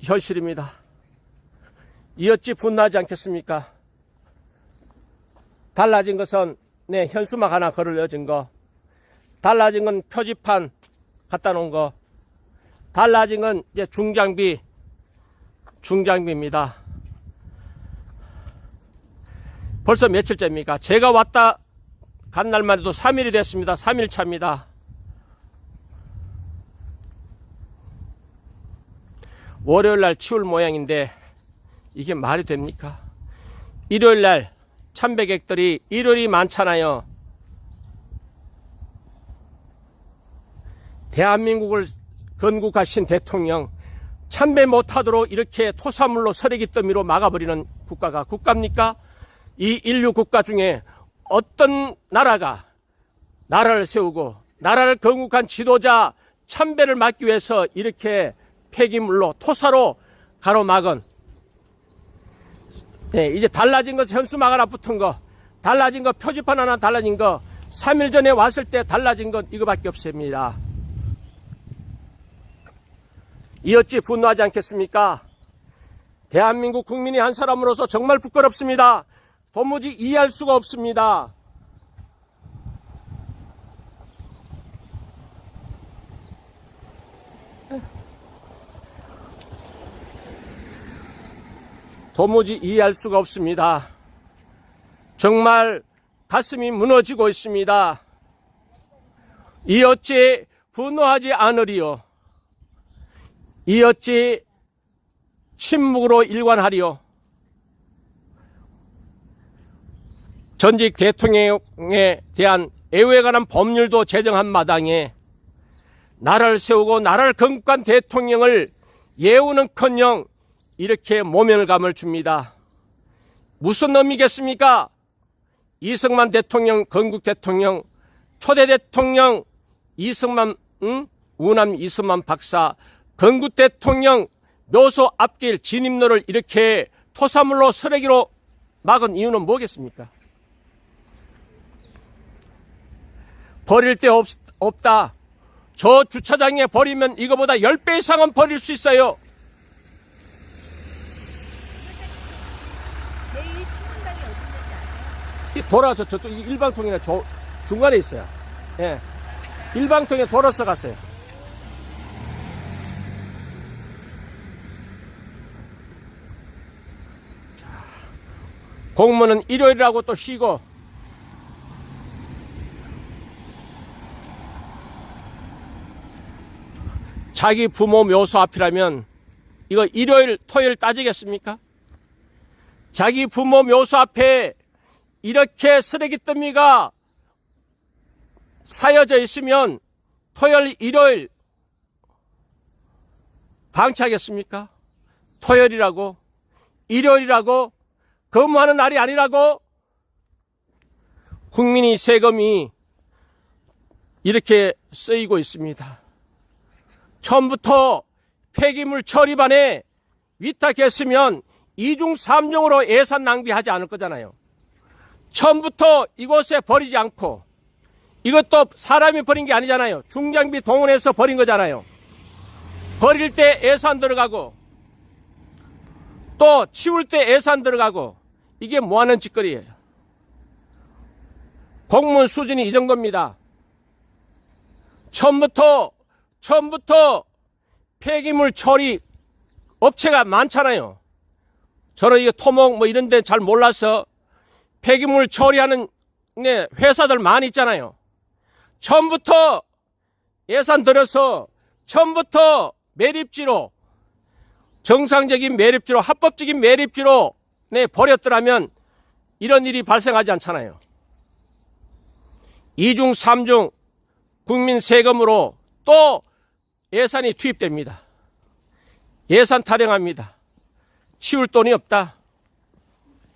현실입니다. 이 어찌 분노하지 않겠습니까? 달라진 것은 현수막 하나 걸어진 거, 달라진 건 표지판 갖다 놓은 거, 달라진 건 이제 중장비입니다. 벌써 며칠째입니까? 제가 왔다 간 날만 해도 3일이 됐습니다. 3일 차입니다. 월요일 날 치울 모양인데 이게 말이 됩니까? 일요일 날 참배객들이 일요일이 많잖아요. 대한민국을 건국하신 대통령 참배 못하도록 이렇게 토사물로 서리기 더미로 막아버리는 국가가 국가입니까? 이 인류 국가 중에 어떤 나라가 나라를 세우고 나라를 건국한 지도자 참배를 막기 위해서 이렇게 폐기물로 토사로 가로막은 이제 달라진 것 현수막 하나 붙은 거, 달라진 거 표지판 하나 달라진 거, 3일 전에 왔을 때 달라진 것 이거밖에 없습니다. 이 어찌 분노하지 않겠습니까? 대한민국 국민의 한 사람으로서 정말 부끄럽습니다. 도무지 이해할 수가 없습니다. 도무지 이해할 수가 없습니다. 정말 가슴이 무너지고 있습니다. 이 어찌 분노하지 않으리요? 이 어찌 침묵으로 일관하리요? 전직 대통령에 대한 애호에 관한 법률도 제정한 마당에 나라를 세우고 나라를 건국한 대통령을 예우는커녕 이렇게 모멸감을 줍니다. 무슨 놈이겠습니까? 이승만 대통령, 건국 대통령, 초대 대통령 이승만, 우남 이승만 박사, 건국 대통령 묘소 앞길 진입로를 이렇게 토사물로 쓰레기로 막은 이유는 뭐겠습니까? 버릴 데 없다. 저 주차장에 버리면 이거보다 10배 이상은 버릴 수 있어요. 제일 추운당이 어디 있는지 아세요? 돌아서 저쪽 일방통이나 중간에 있어요. 예. 일방통에 돌아서 가세요. 공무원은 일요일이라고 또 쉬고, 자기 부모 묘소 앞이라면 이거 일요일, 토요일 따지겠습니까? 자기 부모 묘소 앞에 이렇게 쓰레기 더미가 쌓여져 있으면 토요일, 일요일 방치하겠습니까? 토요일이라고, 일요일이라고, 근무하는 날이 아니라고. 국민이 세금이 이렇게 쓰이고 있습니다. 처음부터 폐기물 처리반에 위탁했으면 2중 3중으로 예산 낭비하지 않을 거잖아요. 처음부터 이곳에 버리지 않고, 이것도 사람이 버린 게 아니잖아요. 중장비 동원해서 버린 거잖아요. 버릴 때 예산 들어가고 또 치울 때 예산 들어가고, 이게 뭐하는 짓거리예요. 공무원 수준이 이 정도입니다. 처음부터 폐기물 처리 업체가 많잖아요. 저는 이게 토목 뭐 이런 데 잘 몰라서 폐기물 처리하는 회사들 많이 있잖아요. 처음부터 예산 들여서 처음부터 매립지로, 정상적인 매립지로, 합법적인 매립지로 버렸더라면 이런 일이 발생하지 않잖아요. 2중 3중 국민 세금으로 또 예산이 투입됩니다. 예산 타령합니다. 치울 돈이 없다.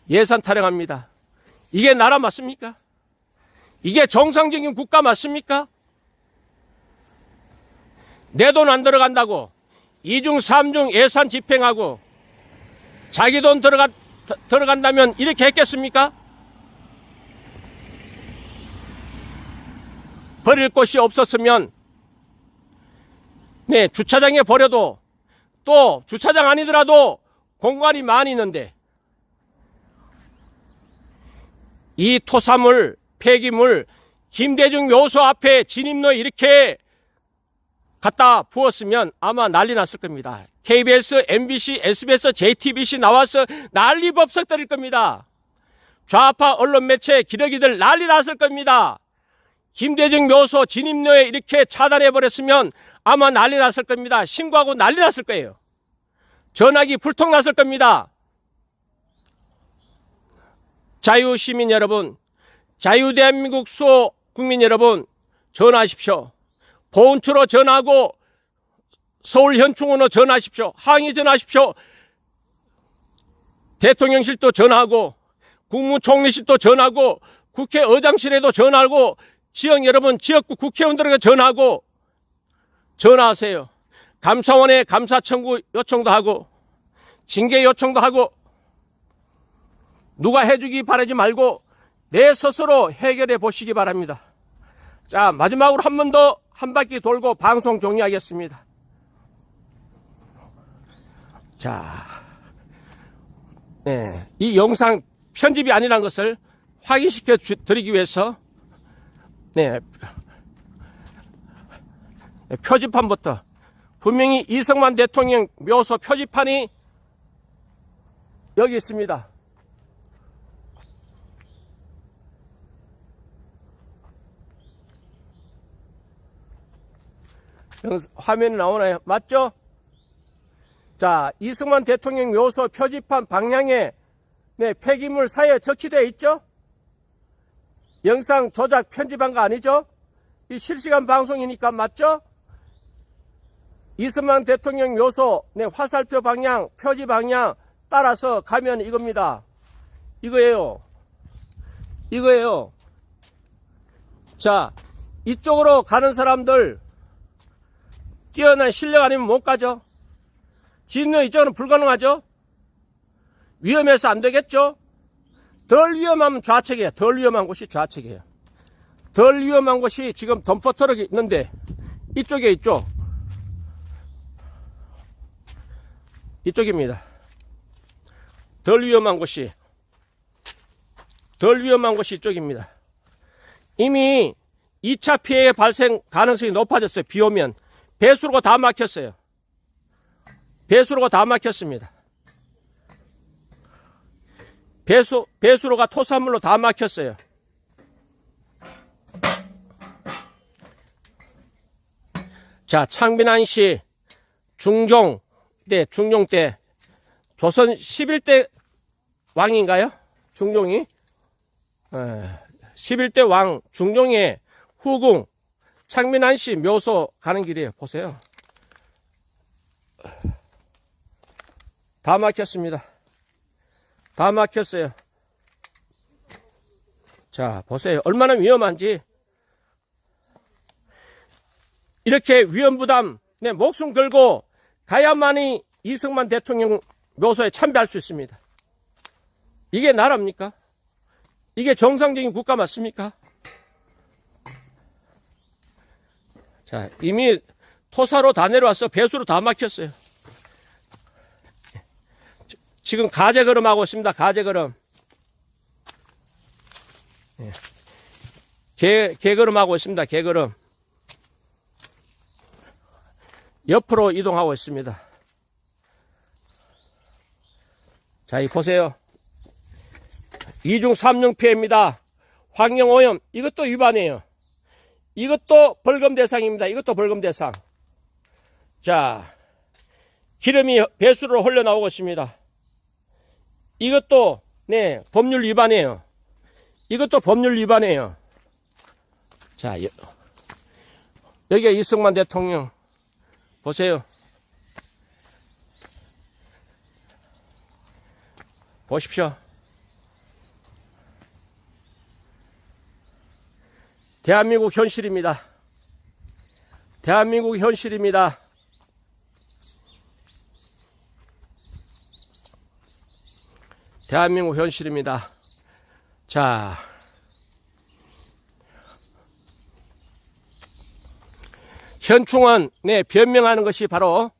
예산 타령합니다. 이게 나라 맞습니까? 이게 정상적인 국가 맞습니까? 내 돈 안 들어간다고 2중 3중 예산 집행하고 자기 돈 들어간다면 이렇게 했겠습니까? 버릴 곳이 없었으면 주차장에 버려도, 또 주차장 아니더라도 공간이 많이 있는데, 이 토사물, 폐기물 김대중 묘소 앞에 진입로에 이렇게 갖다 부었으면 아마 난리 났을 겁니다. KBS, MBC, SBS, JTBC 나와서 난리 법석 때릴 겁니다. 좌파 언론 매체 기러기들 난리 났을 겁니다. 김대중 묘소 진입로에 이렇게 차단해버렸으면 아마 난리 났을 겁니다. 신고하고 난리 났을 거예요. 전화기 불통 났을 겁니다. 자유시민 여러분, 자유대한민국 수호 국민 여러분, 전화하십시오. 보훈처로 전화하고 서울현충원으로 전화하십시오. 항의 전화하십시오. 대통령실도 전화하고 국무총리실도 전화하고 국회의장실에도 전화하고 지역 여러분, 지역구 국회의원들에게 전화하고, 전화하세요. 감사원에 감사 청구 요청도 하고 징계 요청도 하고, 누가 해주기 바라지 말고 내 스스로 해결해 보시기 바랍니다. 자, 마지막으로 한 번 더 한 바퀴 돌고 방송 종료하겠습니다. 자, 네, 이 영상 편집이 아니라는 것을 확인시켜 드리기 위해서 네, 표지판부터 분명히 이승만 대통령 묘소 표지판이 여기 있습니다. 화면이 나오나요? 맞죠? 자, 이승만 대통령 묘소 표지판 방향에 네, 폐기물 사이에 적시되어 있죠? 영상 조작 편집한 거 아니죠? 이 실시간 방송이니까 맞죠? 이승만 대통령 묘소 네, 화살표 방향, 표지 방향 따라서 가면 이겁니다. 이거예요. 이거예요. 자, 이쪽으로 가는 사람들 뛰어난 실력 아니면 못 가죠? 진로 이쪽은 불가능하죠? 위험해서 안 되겠죠? 덜 위험하면 좌측이에요. 덜 위험한 곳이 좌측이에요. 덜 위험한 곳이 지금 덤퍼트럭이 있는데 이쪽에 있죠? 이쪽입니다. 덜 위험한 곳이 이쪽입니다. 이미 2차 피해 발생 가능성이 높아졌어요. 비 오면 배수로가 다 막혔어요. 배수로가 다 막혔습니다. 배수로가 토사물로 다 막혔어요. 자, 창빈안시 중종 때 조선 11대 왕인가요? 중종이 11대 왕 중종의 후궁 창빈안시 묘소 가는 길이에요. 보세요. 다 막혔습니다. 다 막혔어요. 자, 보세요. 얼마나 위험한지. 이렇게 위험부담, 네, 목숨 걸고 가야만이 이승만 대통령 묘소에 참배할 수 있습니다. 이게 나라입니까? 이게 정상적인 국가 맞습니까? 자, 이미 토사로 다 내려와서 배수로 다 막혔어요. 지금 가재 걸음하고 있습니다. 가재 걸음. 개 걸음하고 있습니다. 개 걸음. 옆으로 이동하고 있습니다. 자, 이 보세요. 2중 3중 피해입니다. 환경오염, 이것도 위반이에요. 이것도 벌금 대상입니다. 이것도 벌금 대상. 자, 기름이 배수로로 흘러나오고 있습니다. 이것도 네, 법률 위반이에요. 이것도 법률 위반이에요. 자, 여기가 이승만 대통령 보세요. 보십시오. 대한민국 현실입니다. 대한민국 현실입니다. 대한민국 현실입니다. 자, 현충원 네, 변명하는 것이 바로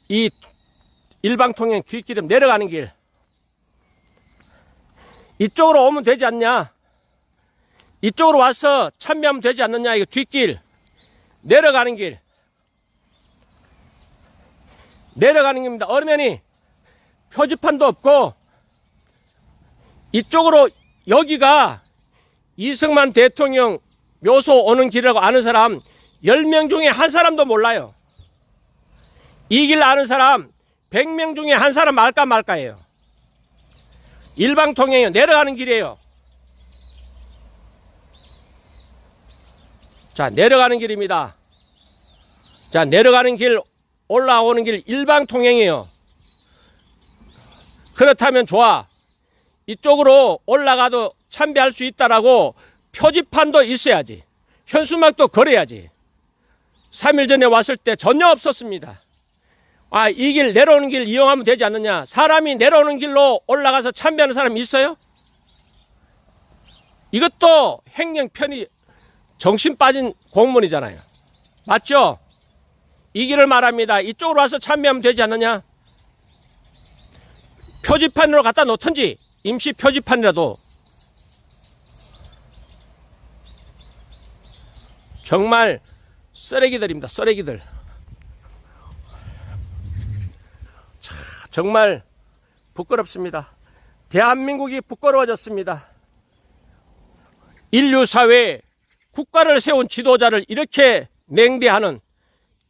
이 일방통행 뒷길에 내려가는 길. 이쪽으로 오면 되지 않냐? 이쪽으로 와서 참여하면 되지 않느냐? 이거 뒷길. 내려가는 길. 내려가는 길입니다. 어르면이 표지판도 없고 이쪽으로 여기가 이승만 대통령 묘소 오는 길이라고 아는 사람 10명 중에 한 사람도 몰라요. 이 길 아는 사람 100명 중에 한 사람 알까 말까예요. 일방통행이에요. 내려가는 길이에요. 자, 내려가는 길입니다. 자, 내려가는 길, 올라오는 길 일방통행이에요. 그렇다면 좋아. 이쪽으로 올라가도 참배할 수 있다라고 표지판도 있어야지. 현수막도 걸어야지. 3일 전에 왔을 때 전혀 없었습니다. 아, 이 길 내려오는 길 이용하면 되지 않느냐. 사람이 내려오는 길로 올라가서 참배하는 사람이 있어요? 이것도 행정편이 정신 빠진 공무원이잖아요. 맞죠? 이 길을 말합니다. 이쪽으로 와서 참배하면 되지 않느냐. 표지판으로 갖다 놓든지 임시 표지판이라도 정말 쓰레기들입니다. 쓰레기들. 정말 부끄럽습니다. 대한민국이 부끄러워졌습니다. 인류사회에 국가를 세운 지도자를 이렇게 냉대하는,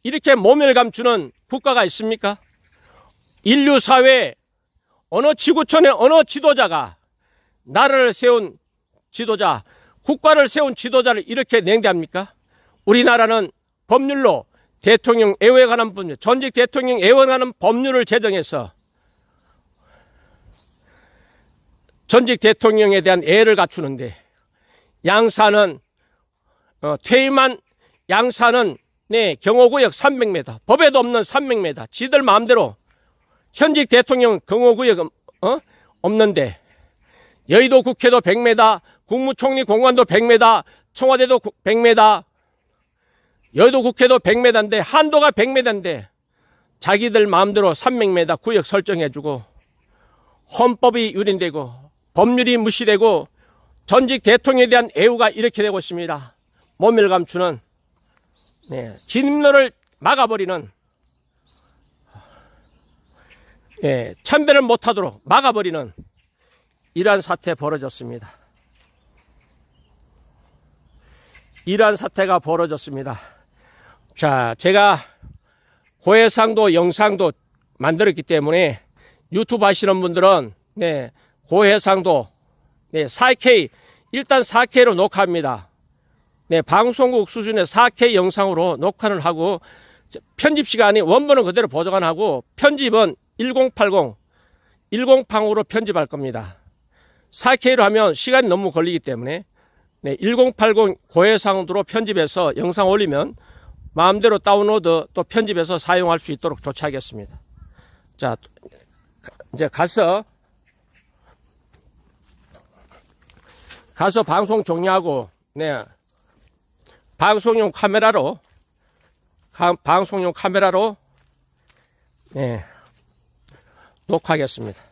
이렇게 모멸감 주는 국가가 있습니까? 인류사회에 어느 지구촌의 어느 지도자가 나라를 세운 지도자, 국가를 세운 지도자를 이렇게 냉대합니까? 우리나라는 법률로 대통령 애호에 관한 법률, 전직 대통령 애호에 관한 법률을 제정해서 전직 대통령에 대한 애를 갖추는데, 양사는 퇴임한 양사는 경호구역 300m, 법에도 없는 300m, 지들 마음대로 현직 대통령 경호구역 없는데, 여의도 국회도 100m, 국무총리 공관도 100m, 청와대도 100m, 여의도 국회도 100m인데, 한도가 100m인데 자기들 마음대로 300m 구역 설정해주고, 헌법이 유린되고 법률이 무시되고 전직 대통령에 대한 애우가 이렇게 되고 있습니다. 모멸감 주는, 진입로를 막아버리는, 참배를 못하도록 막아버리는 이러한 사태 벌어졌습니다. 이러한 사태가 벌어졌습니다. 자, 제가 고해상도 영상도 만들었기 때문에 유튜브 하시는 분들은 고해상도 4K, 일단 4K로 녹화합니다. 방송국 수준의 4K 영상으로 녹화를 하고, 편집 시간이 원본은 그대로 보존하고 편집은 1080으로 편집할 겁니다. 4K로 하면 시간이 너무 걸리기 때문에 1080 고해상도로 편집해서 영상 올리면 마음대로 다운로드 또 편집해서 사용할 수 있도록 조치하겠습니다. 자, 이제 가서 방송 종료하고, 방송용 카메라로 녹화하겠습니다.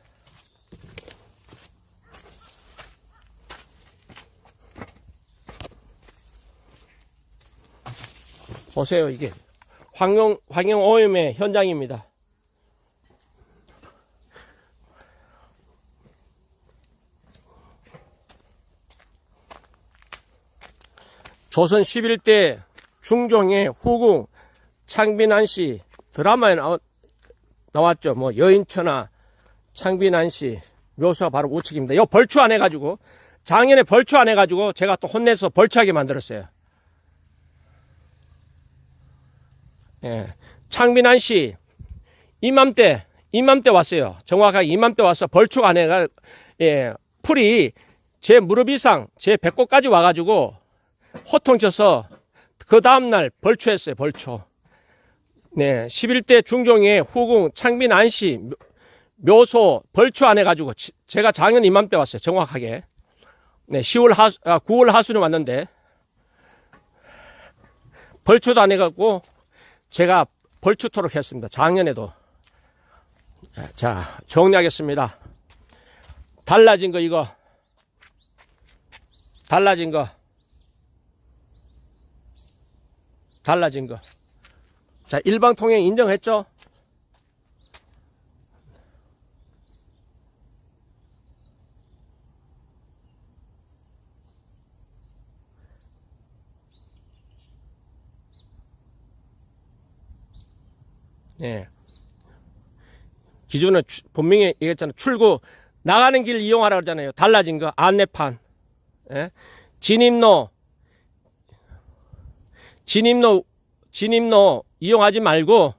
보세요, 이게 환경 오염의 현장입니다. 조선 11대 중종의 후궁 창빈한씨 드라마에 나왔죠. 뭐 여인처나 창빈한씨 묘사가 바로 우측입니다. 이 벌초 안 해가지고, 작년에 벌초 안 해가지고 제가 또 혼내서 벌초하게 만들었어요. 창빈한씨 이맘때 왔어요. 정확하게 이맘때 와서 벌초 안 해가, 풀이 제 무릎 이상 제 배꼽까지 와가지고 호통쳐서 그 다음날 벌초했어요. 벌초. 11대 중종의 후궁 창빈한씨 묘소 벌초 안 해가지고 제가 작년 이맘때 왔어요. 정확하게 9월 하순에 왔는데 벌초도 안 해갖고 제가 벌초토록 했습니다. 작년에도. 자, 정리하겠습니다. 달라진 거 이거. 달라진 거. 자, 일방통행 인정했죠? 기존에 분명히 얘기했잖아요. 출구, 나가는 길 이용하라 그러잖아요. 달라진 거, 안내판. 진입로 이용하지 말고,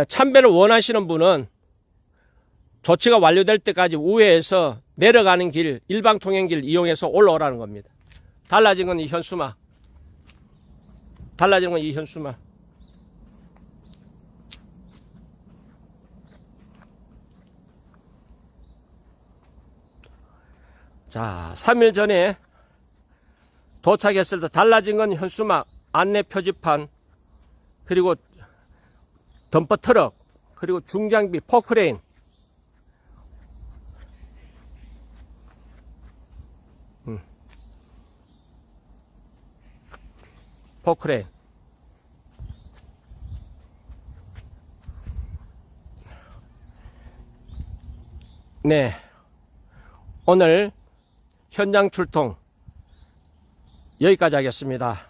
참배를 원하시는 분은 조치가 완료될 때까지 우회해서 내려가는 길, 일방통행길 이용해서 올라오라는 겁니다. 달라진 건 이 현수막. 자, 3일 전에 도착했을 때 달라진 건 현수막, 안내 표지판, 그리고 덤퍼 트럭, 그리고 중장비 포크레인, 포크레인. 네. 오늘 현장 출동 여기까지 하겠습니다.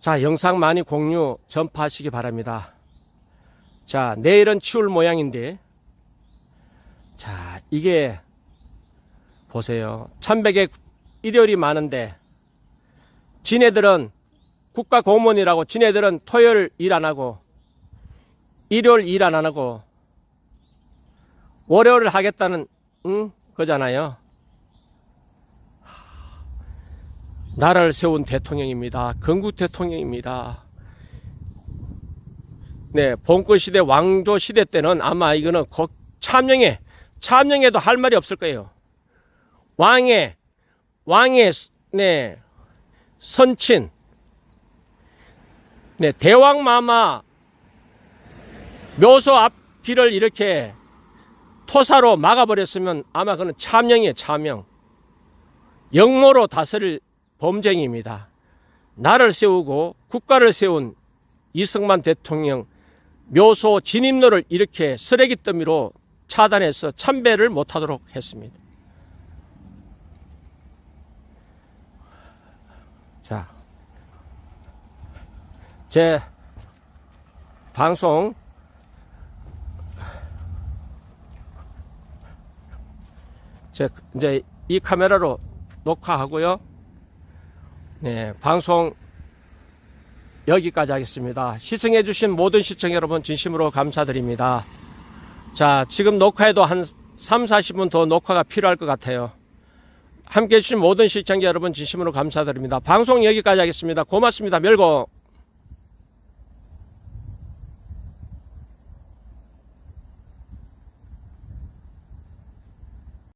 자, 영상 많이 공유, 전파하시기 바랍니다. 자, 내일은 치울 모양인데, 자, 이게, 보세요. 참배객 일요일이 많은데, 지네들은 국가공무원이라고 지네들은 토요일 일 안 하고, 일요일 일 안 하고, 월요일 하겠다는, 거잖아요. 나라를 세운 대통령입니다. 건국 대통령입니다. 네, 봉건 시대, 왕조 시대 때는 아마 이거는 참령에도 할 말이 없을 거예요. 왕의, 네, 선친, 네, 대왕마마 묘소 앞길을 이렇게 토사로 막아버렸으면 아마 그는 참령이에요, 참령. 영모로 다스릴 범죄입니다. 나를 세우고 국가를 세운 이승만 대통령 묘소 진입로를 이렇게 쓰레기 더미로 차단해서 참배를 못하도록 했습니다. 자, 제 방송 이제 이 카메라로 녹화하고요. 네, 방송 여기까지 하겠습니다. 시청해주신 모든 시청 여러분 진심으로 감사드립니다. 자, 지금 녹화해도 한 3, 40분 더 녹화가 필요할 것 같아요. 함께 해주신 모든 시청자 여러분 진심으로 감사드립니다. 방송 여기까지 하겠습니다. 고맙습니다. 멸고.